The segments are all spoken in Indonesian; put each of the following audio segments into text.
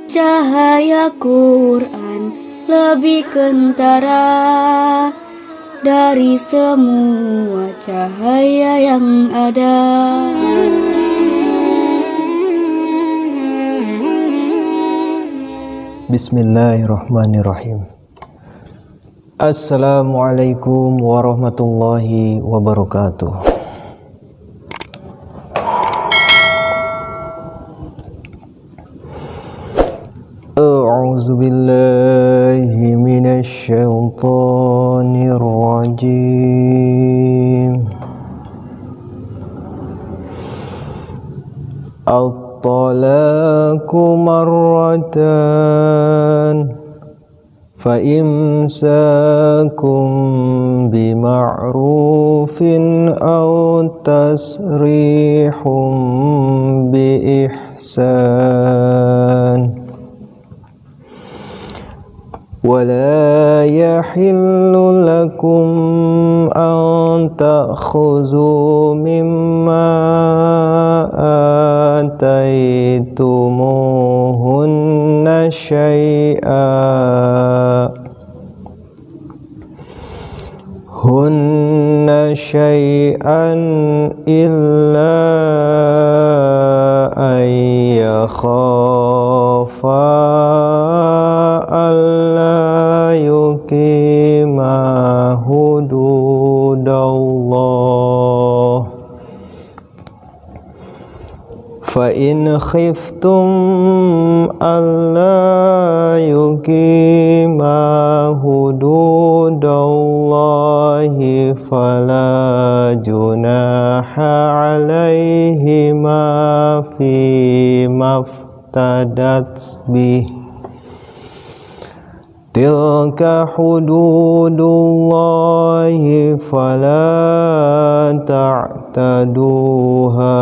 Cahaya Quran lebih kentara dari semua cahaya yang ada. Bismillahirrahmanirrahim. Assalamualaikum warahmatullahi wabarakatuh. A'udzu billahi minasy syaithanir rajim. At-talaqu marratan fa imsakum bima'rufin aw tasrihum bi ihsan. ولا يحل لكم أن تأخذوا مما آتيتموهن شيئا إلا أن يخافا yuqima hududallah fa in khiftum alla yuqima hududallahi fala junaha alaihima fi maftadat bih. Tilka hududullahi fala ta'taduha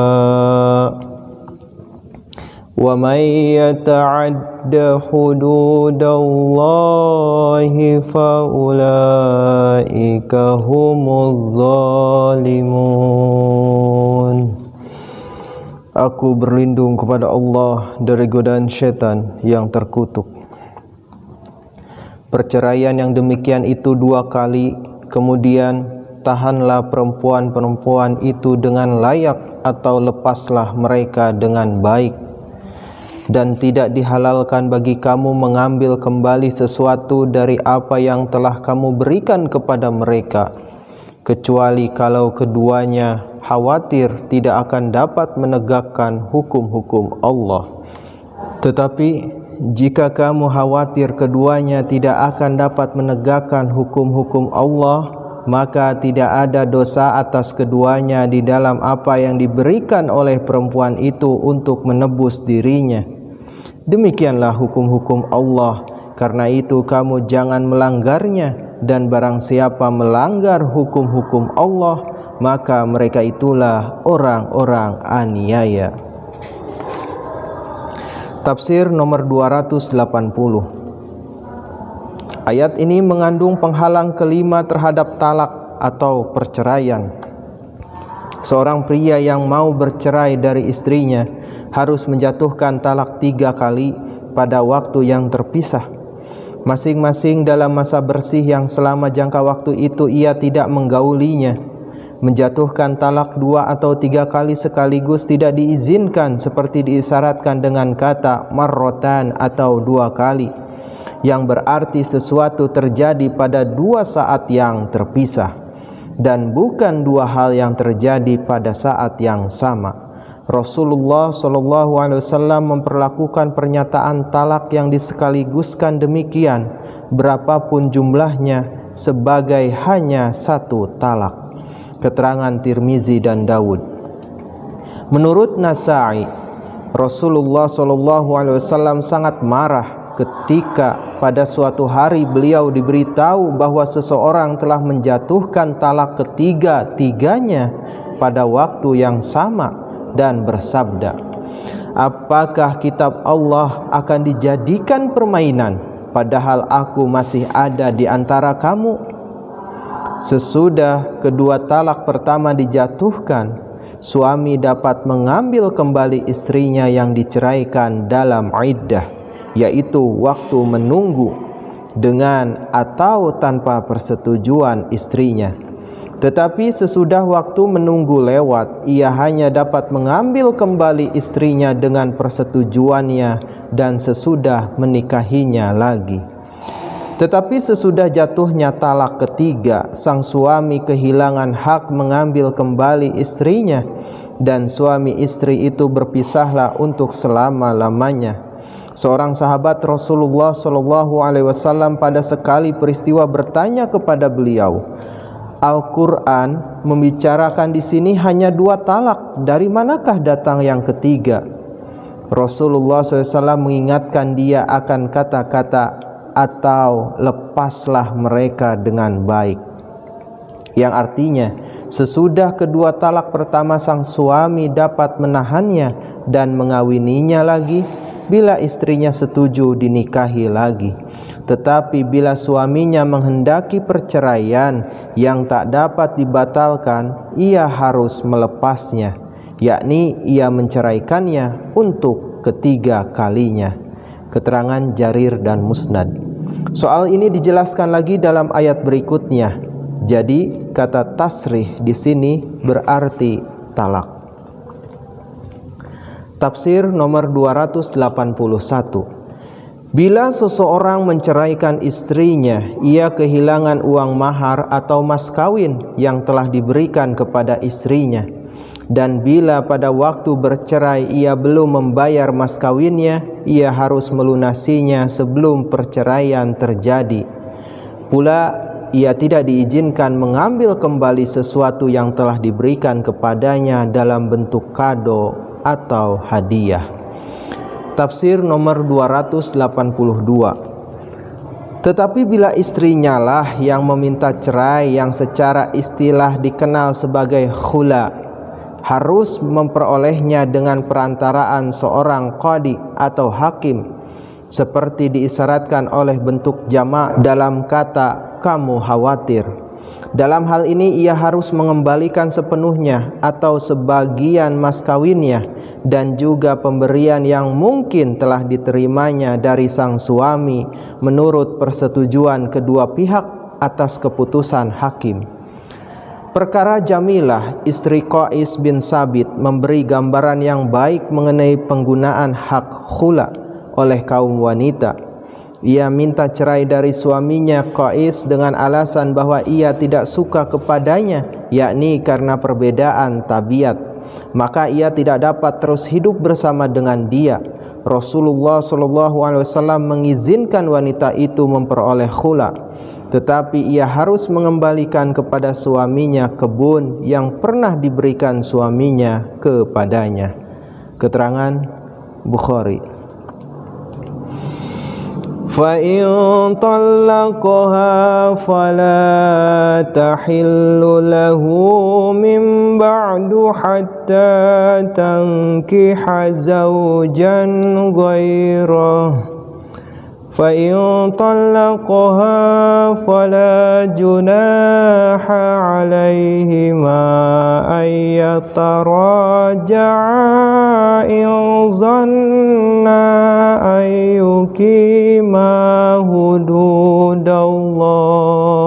wa may yata'adda hududallahi fa ulaika humuz zalimun. Aku berlindung kepada Allah dari godaan syaitan yang terkutuk. Perceraian yang demikian itu 2 kali, kemudian tahanlah perempuan-perempuan itu dengan layak atau lepaslah mereka dengan baik. Dan tidak dihalalkan bagi kamu mengambil kembali sesuatu dari apa yang telah kamu berikan kepada mereka, kecuali kalau keduanya khawatir tidak akan dapat menegakkan hukum-hukum Allah. Tetapi jika kamu khawatir keduanya tidak akan dapat menegakkan hukum-hukum Allah, maka tidak ada dosa atas keduanya di dalam apa yang diberikan oleh perempuan itu untuk menebus dirinya. Demikianlah hukum-hukum Allah. Karena itu kamu jangan melanggarnya, dan barang siapa melanggar hukum-hukum Allah, maka mereka itulah orang-orang aniaya. Tafsir nomor 280. Ayat ini mengandung penghalang kelima terhadap talak atau perceraian. Seorang pria yang mau bercerai dari istrinya harus menjatuhkan talak 3 kali pada waktu yang terpisah, masing-masing dalam masa bersih yang selama jangka waktu itu ia tidak menggaulinya. Menjatuhkan talak 2 atau 3 kali sekaligus tidak diizinkan seperti diisyaratkan dengan kata marrotan atau 2 kali, yang berarti sesuatu terjadi pada 2 saat yang terpisah dan bukan 2 hal yang terjadi pada saat yang sama. Rasulullah SAW memperlakukan pernyataan talak yang disekaliguskan demikian, berapapun jumlahnya, sebagai hanya 1 talak. Keterangan Tirmizi dan Dawud. Menurut Nasa'i, Rasulullah SAW sangat marah ketika pada suatu hari beliau diberitahu bahwa seseorang telah menjatuhkan talak ketiga-tiganya pada waktu yang sama dan bersabda, "Apakah kitab Allah akan dijadikan permainan padahal aku masih ada di antara kamu?" Sesudah kedua talak pertama dijatuhkan, suami dapat mengambil kembali istrinya yang diceraikan dalam iddah, yaitu waktu menunggu, dengan atau tanpa persetujuan istrinya. Tetapi sesudah waktu menunggu lewat, ia hanya dapat mengambil kembali istrinya dengan persetujuannya dan sesudah menikahinya lagi. Tetapi sesudah jatuhnya talak ketiga, sang suami kehilangan hak mengambil kembali istrinya, dan suami istri itu berpisahlah untuk selama-lamanya. Seorang sahabat Rasulullah SAW pada sekali peristiwa bertanya kepada beliau, Al-Quran membicarakan di sini hanya 2 talak, dari manakah datang yang ketiga? Rasulullah SAW mengingatkan dia akan kata-kata atau lepaslah mereka dengan baik, yang artinya sesudah kedua talak pertama sang suami dapat menahannya dan mengawininya lagi bila istrinya setuju dinikahi lagi. Tetapi bila suaminya menghendaki perceraian yang tak dapat dibatalkan, ia harus melepasnya, yakni ia menceraikannya untuk ketiga kalinya. Keterangan Jarir dan Musnad. Soal ini dijelaskan lagi dalam ayat berikutnya. Jadi kata tasrih di sini berarti talak. Tafsir nomor 281. Bila seseorang menceraikan istrinya, ia kehilangan uang mahar atau mas kawin yang telah diberikan kepada istrinya. Dan bila pada waktu bercerai ia belum membayar mas kawinnya, ia harus melunasinya sebelum perceraian terjadi. Pula ia tidak diizinkan mengambil kembali sesuatu yang telah diberikan kepadanya dalam bentuk kado atau hadiah. Tafsir nomor 282. Tetapi bila istrinya lah yang meminta cerai yang secara istilah dikenal sebagai khula, harus memperolehnya dengan perantaraan seorang qadi atau hakim, seperti diisyaratkan oleh bentuk jamak dalam kata kamu khawatir. Dalam hal ini ia harus mengembalikan sepenuhnya atau sebagian mas kawinnya, dan juga pemberian yang mungkin telah diterimanya dari sang suami menurut persetujuan kedua pihak atas keputusan hakim. Perkara Jamilah, istri Qais bin Sabit, memberi gambaran yang baik mengenai penggunaan hak khula oleh kaum wanita. Ia minta cerai dari suaminya Qais dengan alasan bahwa ia tidak suka kepadanya, yakni karena perbedaan tabiat. Maka ia tidak dapat terus hidup bersama dengan dia. Rasulullah SAW mengizinkan wanita itu memperoleh khula, tetapi ia harus mengembalikan kepada suaminya kebun yang pernah diberikan suaminya kepadanya. Keterangan Bukhari. فَإِن طَلَّقَهَا فَلَا تَحِلُّ لَهُ مِن بَعْدُ حَتَّى تَنكِحَ زَوْجًا غَيْرَهُ فَإِن طَلَّقَهَا فَلَا جُنَاحَ عَلَيْهِمَا أَن يَتَرَاجَعَا إِن ظَنَّا أَن يُقِيمَا حُدُودَ اللَّهِ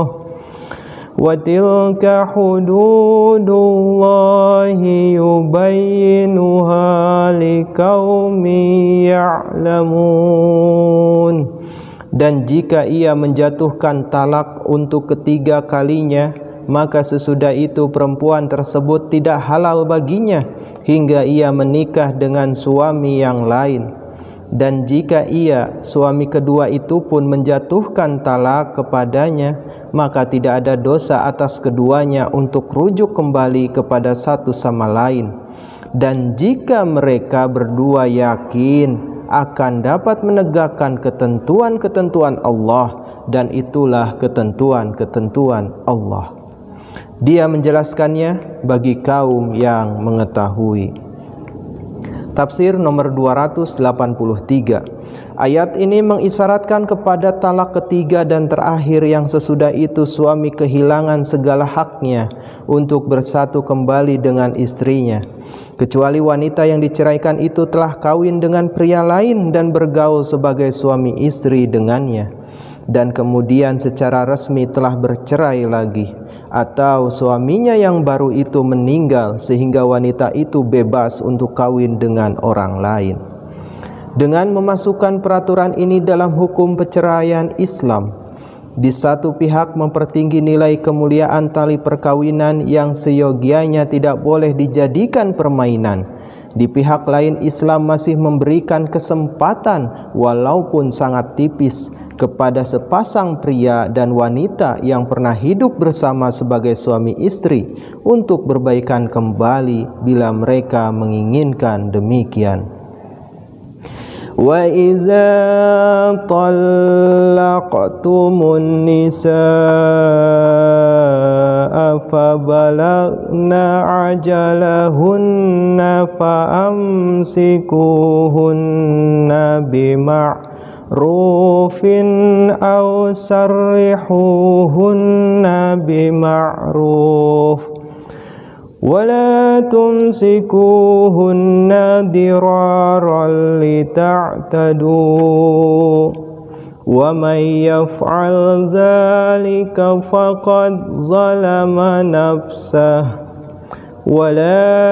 وَتِلْكَ حُدُودُ اللَّهِ يُبَيِّنُهَا لِقَوْمٍ يَعْلَمُونَ. Dan jika ia menjatuhkan talak untuk ketiga kalinya, maka sesudah itu perempuan tersebut tidak halal baginya hingga ia menikah dengan suami yang lain. Dan jika ia, suami kedua itu pun menjatuhkan talak kepadanya, maka tidak ada dosa atas keduanya untuk rujuk kembali kepada satu sama lain. Dan jika mereka berdua yakin akan dapat menegakkan ketentuan-ketentuan Allah, dan itulah ketentuan-ketentuan Allah. Dia menjelaskannya bagi kaum yang mengetahui. Tafsir nomor 283. Ayat ini mengisyaratkan kepada talak ketiga dan terakhir yang sesudah itu suami kehilangan segala haknya, untuk bersatu kembali dengan istrinya, kecuali wanita yang diceraikan itu telah kawin dengan pria lain dan bergaul sebagai suami istri dengannya, dan kemudian secara resmi telah bercerai lagi, atau suaminya yang baru itu meninggal sehingga wanita itu bebas untuk kawin dengan orang lain. Dengan memasukkan peraturan ini dalam hukum perceraian Islam, di satu pihak mempertinggi nilai kemuliaan tali perkawinan yang seyogianya tidak boleh dijadikan permainan. Di pihak lain Islam masih memberikan kesempatan walaupun sangat tipis kepada sepasang pria dan wanita yang pernah hidup bersama sebagai suami istri untuk berbaikan kembali bila mereka menginginkan demikian. Wa iza talaqtumun nisaa fa balagna ajalahunna fa amsikuhunna bima'rufin aw sarrihuhunna bima'ruf ولا تمسكوهن ضرارا لتعتدوا ومن يفعل ذلك فقد ظلم نفسه ولا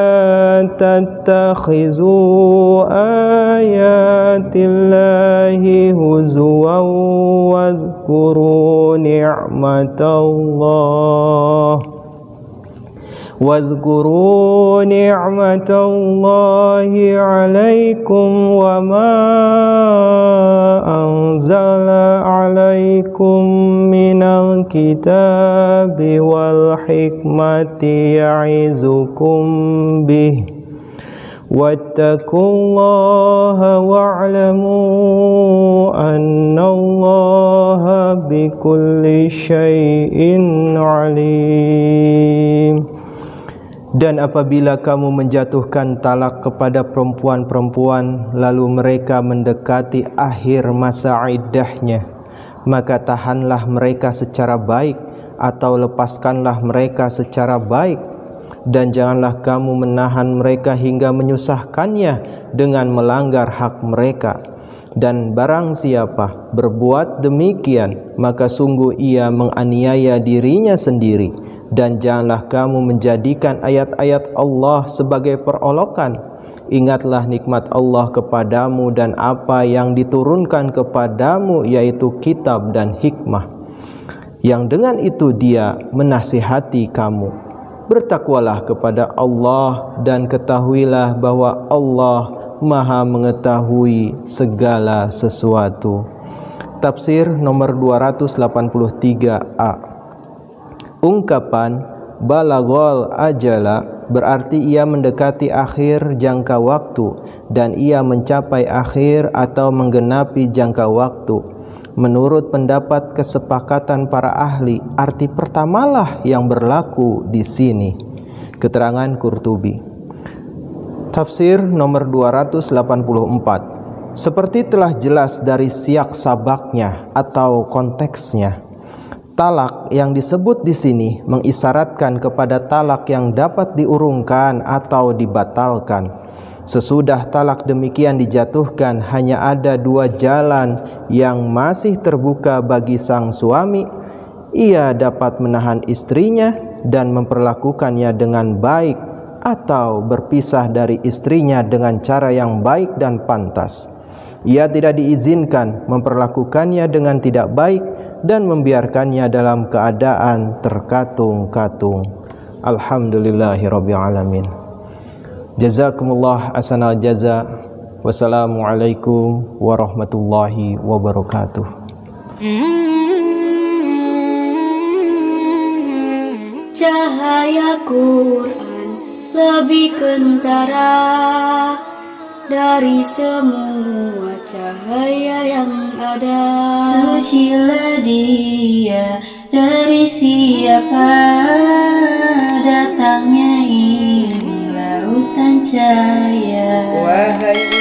تتخذوا آيات الله هزوا واذكروا نعمة الله عليكم وما أنزل عليكم من الكتاب والحكمة يعظكم به واتقوا الله واعلموا أن الله بكل شيء عليم. Dan apabila kamu menjatuhkan talak kepada perempuan-perempuan lalu mereka mendekati akhir masa iddahnya, maka tahanlah mereka secara baik atau lepaskanlah mereka secara baik, dan janganlah kamu menahan mereka hingga menyusahkannya dengan melanggar hak mereka. Dan barang siapa berbuat demikian, maka sungguh ia menganiaya dirinya sendiri. Dan janganlah kamu menjadikan ayat-ayat Allah sebagai perolokan. Ingatlah nikmat Allah kepadamu dan apa yang diturunkan kepadamu, yaitu kitab dan hikmah, yang dengan itu Dia menasihati kamu. Bertakwalah kepada Allah dan ketahuilah bahwa Allah Maha mengetahui segala sesuatu. Tafsir nomor 283a. Ungkapan balaghal ajala berarti ia mendekati akhir jangka waktu dan ia mencapai akhir atau menggenapi jangka waktu. Menurut pendapat kesepakatan para ahli, arti pertamalah yang berlaku di sini. Keterangan Qurtubi. Tafsir nomor 284. Seperti telah jelas dari siyak sabaknya atau konteksnya, talak yang disebut di sini mengisyaratkan kepada talak yang dapat diurungkan atau dibatalkan. Sesudah talak demikian dijatuhkan, hanya ada dua jalan yang masih terbuka bagi sang suami. Ia dapat menahan istrinya dan memperlakukannya dengan baik, atau berpisah dari istrinya dengan cara yang baik dan pantas. Ia tidak diizinkan memperlakukannya dengan tidak baik dan membiarkannya dalam keadaan terkatung-katung. Alhamdulillahirabbil alamin. Jazakumullah ahsanal jaza. Wassalamualaikum warahmatullahi wabarakatuh. Cahaya Quran lebih kentara dari semua cahaya yang ada. Sucilah Dia dari siapa datangnya ini lautan cahaya. Wahai